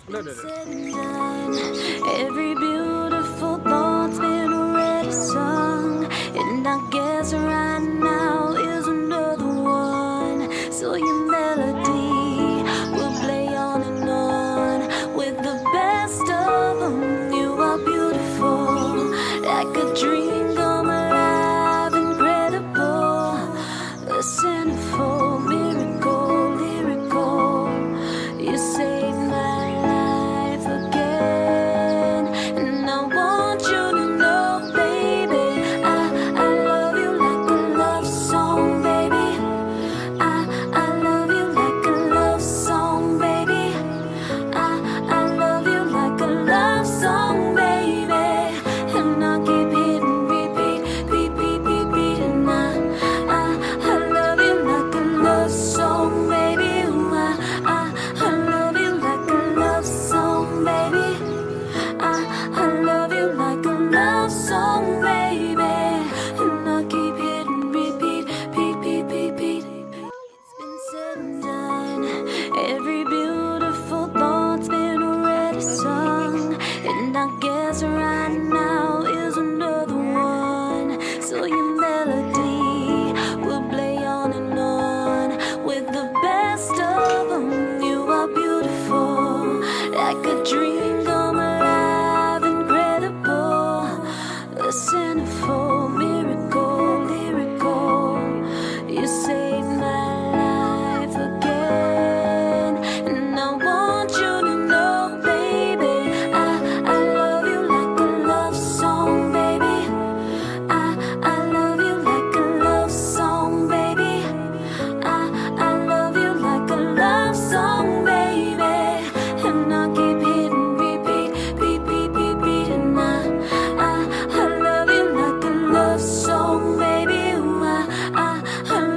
udah. Every beautiful thought's been already sung, and I guess right now is another one. So your melody will play on and on with the best of them. You are beautiful, like a dream come alive, incredible, a centerfold miracle, lyrical. You saved my life again, and I want you to know, baby, I love you like a love song, baby. I love you like a love song, baby. I love you like a love song, baby. And I keep hitting repeat, repeat, repeat, and I love you like a love song, baby. Ooh, I love you like a love song, baby. I love you like a love song, baby. And I keep hitting repeat, repeat, repeat. It's been said and done. Every beautiful thought's been already sung, and I guess right now is another one. So your melody will play on and on with the best of them. You are beautiful, like a dream come alive, incredible, a centerfold miracle, lyrical. You saved my life again, and I want you to know, baby, I love you like a love song, baby. I love you like a love song, baby. I love you like a love song, baby. And I keep hitting repeat, repeat, repeat, and I love you like a love song, baby. Ooh, I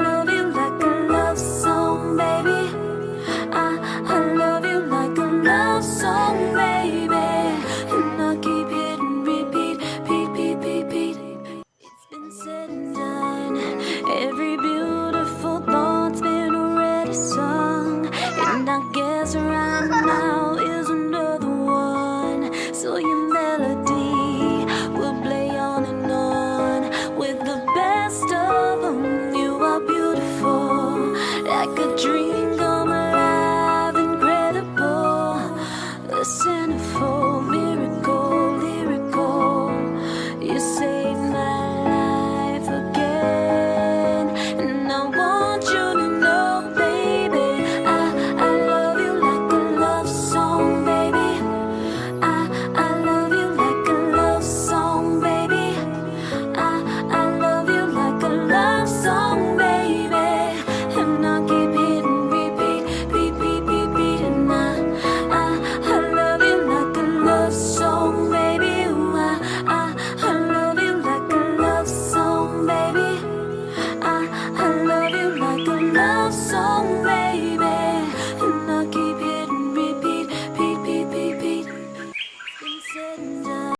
love you like a love song, baby. I love you like a love song, baby. And I keep hitting repeat, repeat, repeat. It's been said and done. Every beautiful thought's been already sung, and I guess right now is another one. So your melody will play on and on with the best of them. You are beautiful, like a dream come alive, incredible, a centerfold